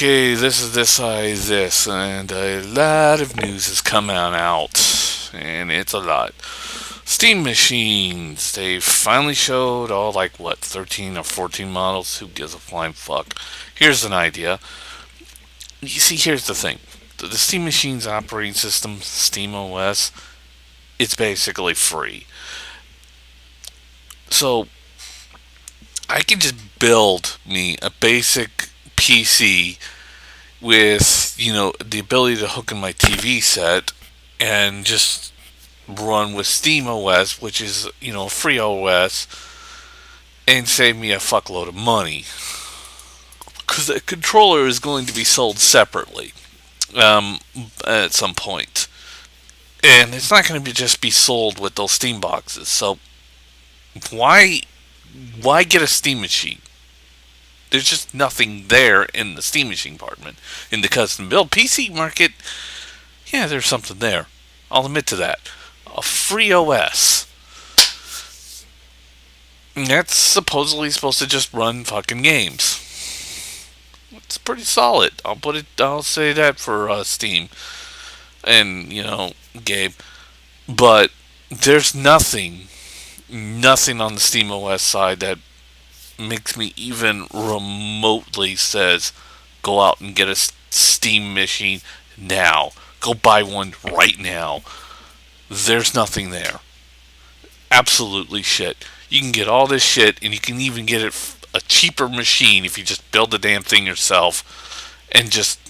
Okay, this is this, and a lot of news has come out, and it's a lot. Steam machines, they finally showed all, 13 or 14 models? Who gives a flying fuck? Here's an idea. You see, here's the thing. The Steam Machine's operating system, Steam OS, it's basically free. So, I can just build me a basic PC with, the ability to hook in my TV set and just run with Steam OS, which is, a free OS, and save me a fuckload of money. Because the controller is going to be sold separately at some point. And it's not going to just be sold with those Steam boxes. So, why get a Steam machine? There's just nothing there in the Steam machine department. In the custom build PC market, yeah, there's something there. I'll admit to that. A free OS. And that's supposedly supposed to just run fucking games. It's pretty solid. I'll say that for Steam. And, Gabe. But there's nothing on the Steam OS side that makes me even remotely says go out and get a Steam machine now. Go buy one right now. There's nothing there. Absolutely shit. You can get all this shit, and you can even get it a cheaper machine if you just build the damn thing yourself and just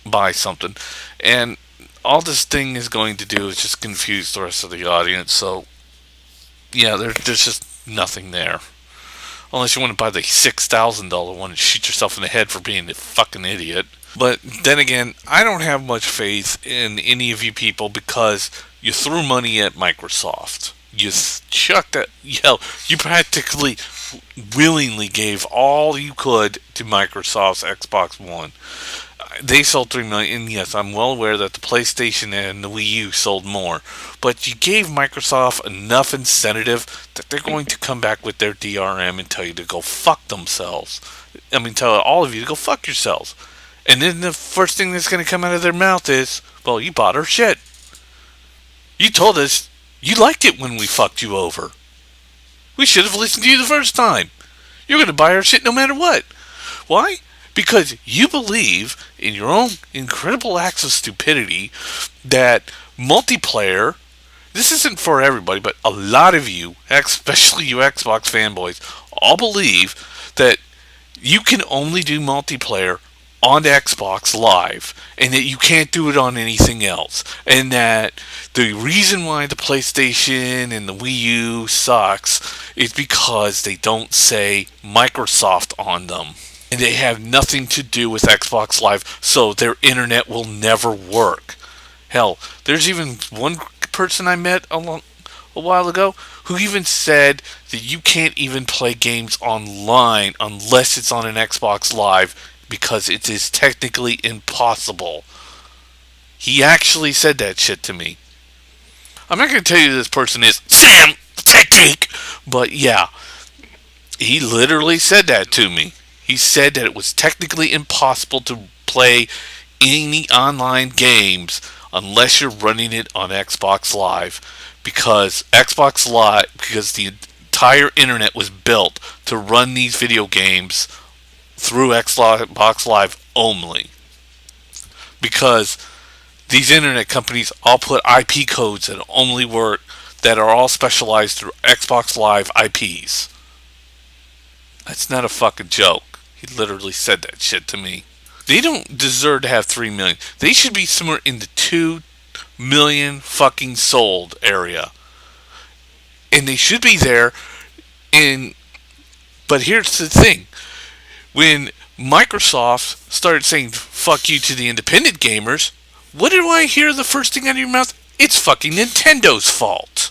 buy something. And all this thing is going to do is just confuse the rest of the audience. So, yeah, there's just nothing there. Unless you want to buy the $6,000 one and shoot yourself in the head for being a fucking idiot. But then again, I don't have much faith in any of you people because you threw money at Microsoft. You chucked that. You practically willingly gave all you could to Microsoft's Xbox One. They sold 3 million, and yes, I'm well aware that the PlayStation and the Wii U sold more. But you gave Microsoft enough incentive that they're going to come back with their DRM and tell you to go fuck themselves. Tell all of you to go fuck yourselves. And then the first thing that's going to come out of their mouth is, well, you bought our shit. You told us you liked it when we fucked you over. We should have listened to you the first time. You're going to buy our shit no matter what. Why? Because you believe in your own incredible acts of stupidity that multiplayer, this isn't for everybody, but a lot of you, especially you Xbox fanboys, all believe that you can only do multiplayer on Xbox Live, and that you can't do it on anything else, and that the reason why the PlayStation and the Wii U sucks is because they don't say Microsoft on them, and they have nothing to do with Xbox Live, so their internet will never work. Hell, there's even one person I met a while ago who even said that you can't even play games online unless it's on an Xbox Live because it is technically impossible. He actually said that shit to me. I'm not going to tell you who this person is, Sam, the tech geek, but yeah, he literally said that to me. He said that it was technically impossible to play any online games unless you're running it on Xbox Live because the entire internet was built to run these video games through Xbox Live only. Because these internet companies all put IP codes that only work, that are all specialized through Xbox Live IPs. That's not a fucking joke. He literally said that shit to me. They don't deserve to have 3 million. They should be somewhere in the 2 million fucking sold area. And they should be there but here's the thing. When Microsoft started saying fuck you to the independent gamers, what do I hear the first thing out of your mouth? It's fucking Nintendo's fault.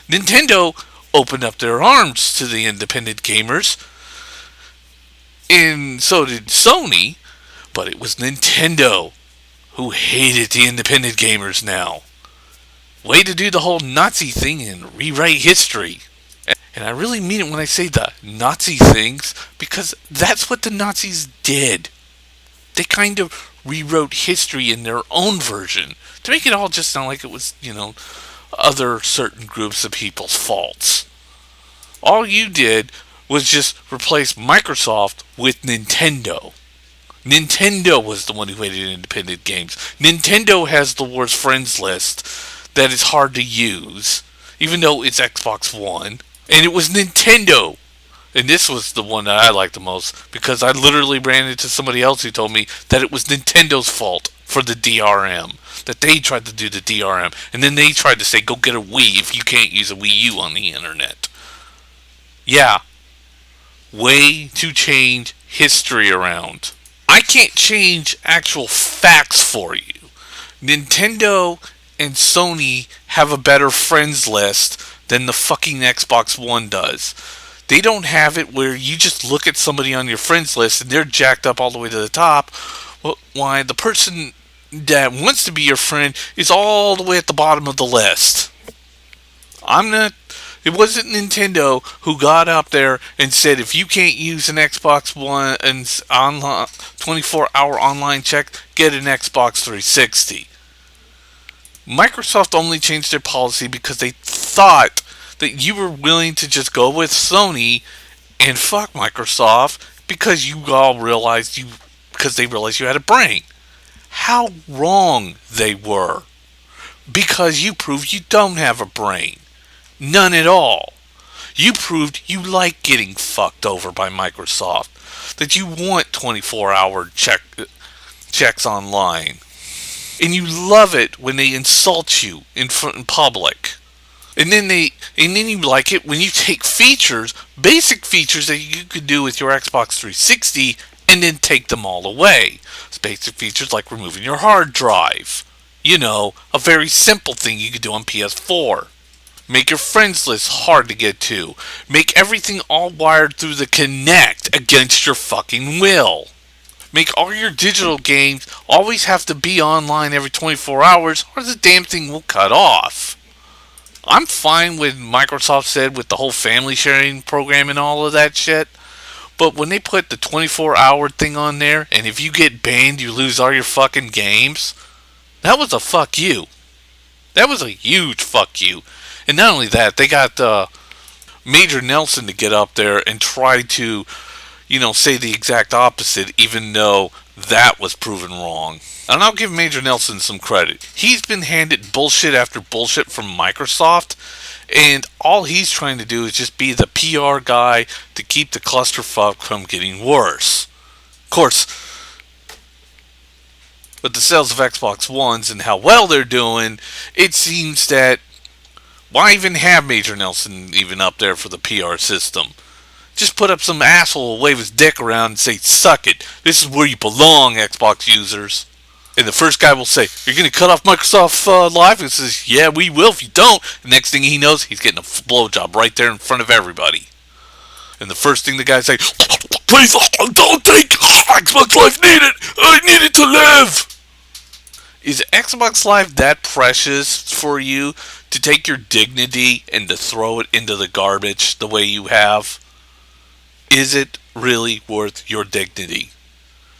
Nintendo opened up their arms to the independent gamers, and so did Sony, but it was Nintendo who hated the independent gamers now. Way to do the whole Nazi thing and rewrite history. And I really mean it when I say the Nazi things, because that's what the Nazis did. They kind of rewrote history in their own version to make it all just sound like it was, other certain groups of people's faults. All you did was just replace Microsoft with Nintendo. Nintendo was the one who made independent games. Nintendo has the worst friends list that is hard to use, even though it's Xbox One. And it was Nintendo. And this was the one that I liked the most because I literally ran into somebody else who told me that it was Nintendo's fault for the DRM. That they tried to do the DRM. And then they tried to say, go get a Wii if you can't use a Wii U on the internet. Yeah. Way to change history around. I can't change actual facts for you. Nintendo and Sony have a better friends list than the fucking Xbox One does. They don't have it where you just look at somebody on your friends list and they're jacked up all the way to the top. Well, why the person that wants to be your friend is all the way at the bottom of the list. It wasn't Nintendo who got up there and said if you can't use an Xbox One and 24-hour online check, get an Xbox 360. Microsoft only changed their policy because they thought that you were willing to just go with Sony and fuck Microsoft because they realized you had a brain. How wrong they were. Because you proved you don't have a brain. None at all. You proved you like getting fucked over by Microsoft. That you want 24-hour checks online. And you love it when they insult you in public. And then you like it when you take basic features that you could do with your Xbox 360, and then take them all away. It's basic features like removing your hard drive. A very simple thing you could do on PS4. Make your friends list hard to get to. Make everything all wired through the Kinect against your fucking will. Make all your digital games always have to be online every 24 hours or the damn thing will cut off. I'm fine with Microsoft said with the whole family sharing program and all of that shit. But when they put the 24-hour thing on there, and if you get banned, you lose all your fucking games, that was a fuck you. That was a huge fuck you. And not only that, they got Major Nelson to get up there and try to, say the exact opposite, even though that was proven wrong. And I'll give Major Nelson some credit. He's been handed bullshit after bullshit from Microsoft, and all he's trying to do is just be the PR guy to keep the clusterfuck from getting worse. Of course, with the sales of Xbox Ones and how well they're doing, it seems that why even have Major Nelson even up there for the PR system? Just put up some asshole, wave his dick around and say, suck it. This is where you belong, Xbox users. And the first guy will say, you're going to cut off Microsoft Live? And says, yeah, we will if you don't. The next thing he knows, he's getting a blowjob right there in front of everybody. And the first thing the guy say, please don't take Xbox Live need it. I need it to live. Is Xbox Live that precious for you to take your dignity and to throw it into the garbage the way you have? Is it really worth your dignity?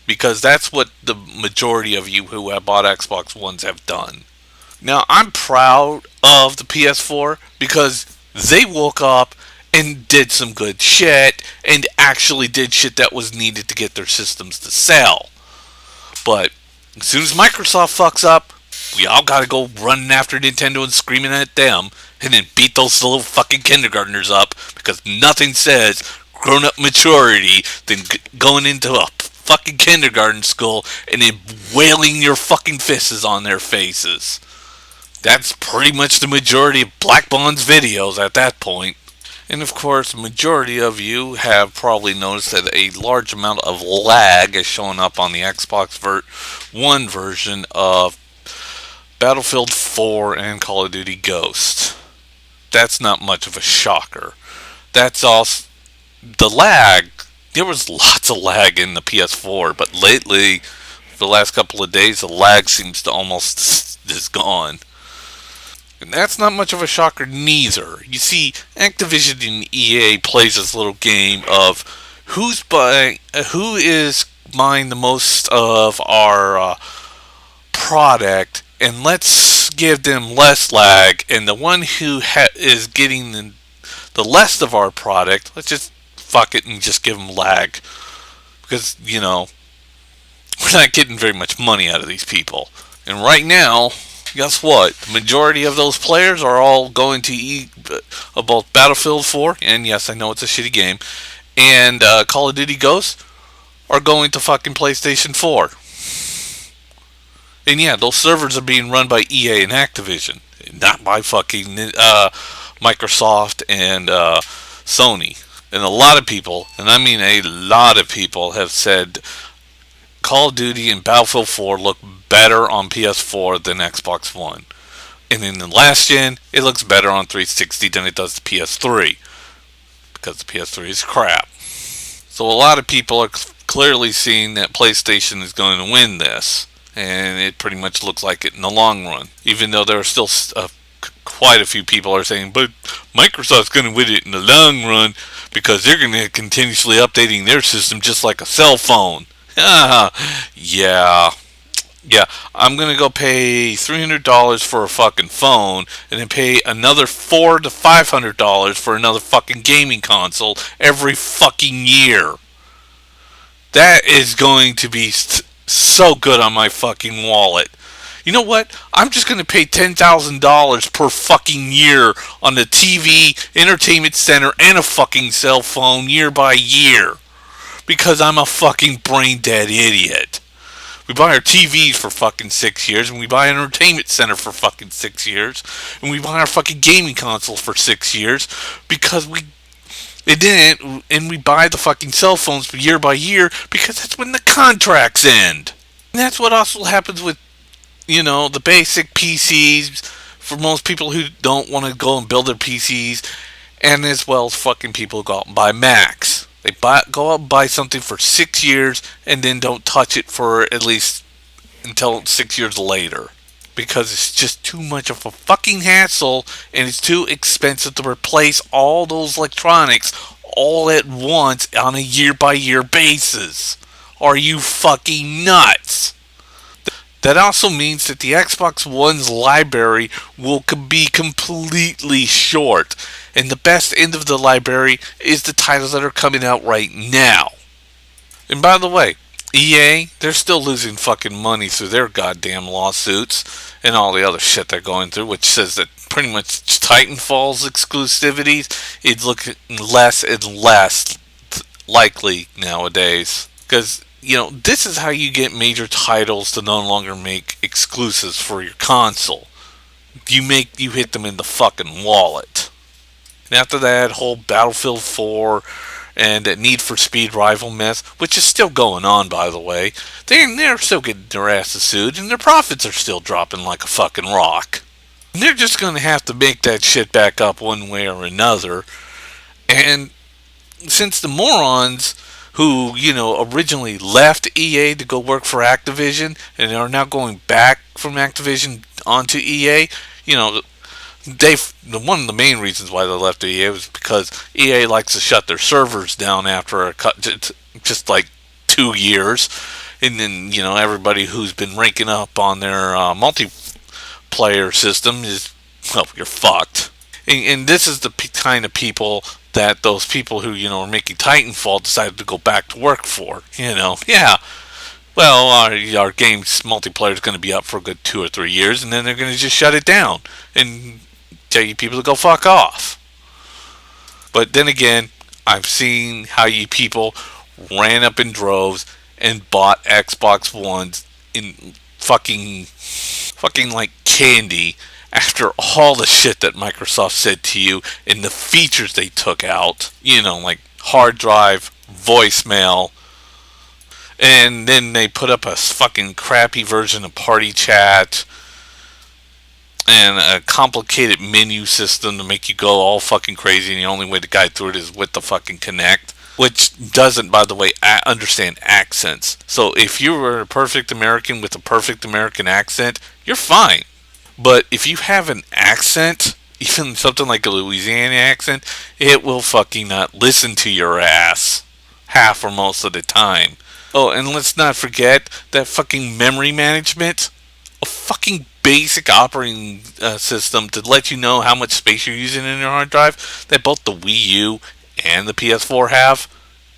Because that's what the majority of you who have bought Xbox Ones have done. Now, I'm proud of the PS4 because they woke up and did some good shit and actually did shit that was needed to get their systems to sell. But as soon as Microsoft fucks up, we all gotta go running after Nintendo and screaming at them and then beat those little fucking kindergartners up because nothing says grown-up maturity than going into a fucking kindergarten school and then wailing your fucking fists on their faces. That's pretty much the majority of Black Bond's videos at that point. And of course, the majority of you have probably noticed that a large amount of lag is showing up on the Xbox One version of Battlefield 4 and Call of Duty Ghost. That's not much of a shocker. That's also the lag. There was lots of lag in the PS4, but lately, for the last couple of days, the lag seems to almost is gone. And that's not much of a shocker neither. You see, Activision and EA plays this little game of who is mine the most of our product, and let's give them less lag. And the one who is getting the less of our product, let's just fuck it and just give them lag. Because, we're not getting very much money out of these people. And right now, guess what? The majority of those players are all going to both Battlefield 4, and yes, I know it's a shitty game, and Call of Duty Ghosts are going to fucking PlayStation 4. And yeah, those servers are being run by EA and Activision, not by fucking Microsoft and Sony. And a lot of people, and I mean a lot of people, have said Call of Duty and Battlefield 4 look better on PS4 than Xbox One. And in the last gen, it looks better on 360 than it does the PS3. Because the PS3 is crap. So a lot of people are clearly seeing that PlayStation is going to win this. And it pretty much looks like it in the long run. Even though there are still quite a few people are saying, but Microsoft's going to win it in the long run because they're going to continuously updating their system just like a cell phone. Yeah. Yeah, I'm going to go pay $300 for a fucking phone and then pay another $400 to $500 for another fucking gaming console every fucking year. That is going to be so good on my fucking wallet. You know what? I'm just going to pay $10,000 per fucking year on the TV, entertainment center, and a fucking cell phone year by year. Because I'm a fucking brain dead idiot. We buy our TVs for fucking 6 years, and we buy an entertainment center for fucking 6 years, and we buy our fucking gaming console for 6 years because it didn't, and we buy the fucking cell phones year by year because that's when the contracts end. And that's what also happens with, the basic PCs for most people who don't want to go and build their PCs, and as well as fucking people who go out and buy Macs. They go out and buy something for 6 years and then don't touch it for at least until 6 years later. Because it's just too much of a fucking hassle and it's too expensive to replace all those electronics all at once on a year by year basis. Are you fucking nuts? That also means that the Xbox One's library will be completely short. And the best end of the library is the titles that are coming out right now. And by the way, EA, they're still losing fucking money through their goddamn lawsuits and all the other shit they're going through, which says that pretty much Titanfall's exclusivities is looking less and less likely nowadays. Because, this is how you get major titles to no longer make exclusives for your console. You hit them in the fucking wallet. And after that whole Battlefield 4 and that Need for Speed rival mess, which is still going on, by the way, they're still getting their asses sued, and their profits are still dropping like a fucking rock. And they're just going to have to make that shit back up one way or another. And since the morons who, originally left EA to go work for Activision and are now going back from Activision onto EA, one of the main reasons why they left EA was because EA likes to shut their servers down after just like 2 years, and then everybody who's been ranking up on their multiplayer system is, well, you're fucked. And this is the kind of people that those people who are making Titanfall decided to go back to work for. Yeah. Well, our game's multiplayer is going to be up for a good 2 or 3 years, and then they're going to just shut it down and tell you people to go fuck off. But then again, I've seen how you people ran up in droves and bought Xbox Ones in fucking like candy after all the shit that Microsoft said to you and the features they took out. Like hard drive, voicemail, and then they put up a fucking crappy version of Party Chat and a complicated menu system to make you go all fucking crazy, and the only way to guide through it is with the fucking Kinect, which doesn't, by the way, understand accents. So if you were a perfect American with a perfect American accent, you're fine. But if you have an accent, even something like a Louisiana accent, it will fucking not listen to your ass half or most of the time. Oh, and let's not forget that fucking memory management. A fucking basic operating system to let you know how much space you're using in your hard drive that both the Wii U and the PS4 have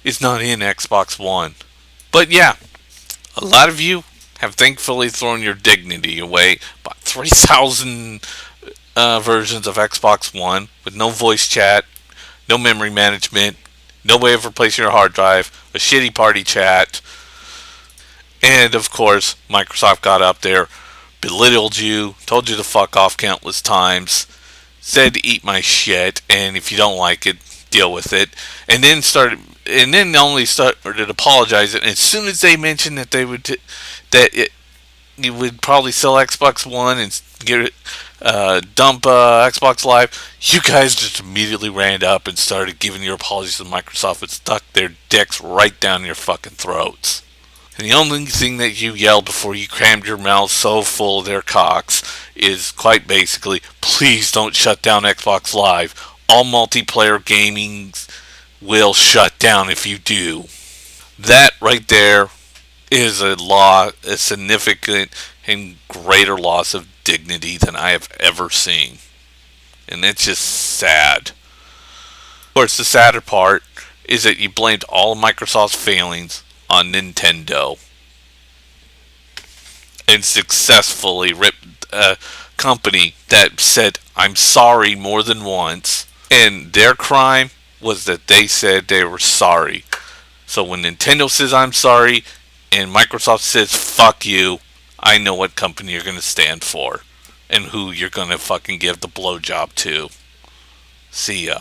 is not in Xbox One. But yeah, a lot of you have thankfully thrown your dignity away. Bought 3,000 versions of Xbox One with no voice chat, no memory management, no way of replacing your hard drive, a shitty party chat, and of course, Microsoft got up there, belittled you, told you to fuck off countless times, said to eat my shit, and if you don't like it, deal with it, and then only started apologizing. As soon as they mentioned that that you would probably sell Xbox One and get it, dump Xbox Live, you guys just immediately ran up and started giving your apologies to Microsoft and stuck their dicks right down your fucking throats. And the only thing that you yelled before you crammed your mouth so full of their cocks is quite basically, please don't shut down Xbox Live. All multiplayer gaming will shut down if you do. That right there is a significant and greater loss of dignity than I have ever seen. And it's just sad. Of course, the sadder part is that you blamed all of Microsoft's failings on Nintendo and successfully ripped a company that said, I'm sorry more than once. And their crime was that they said they were sorry. So when Nintendo says, I'm sorry, and Microsoft says, fuck you, I know what company you're going to stand for and who you're going to fucking give the blowjob to. See ya.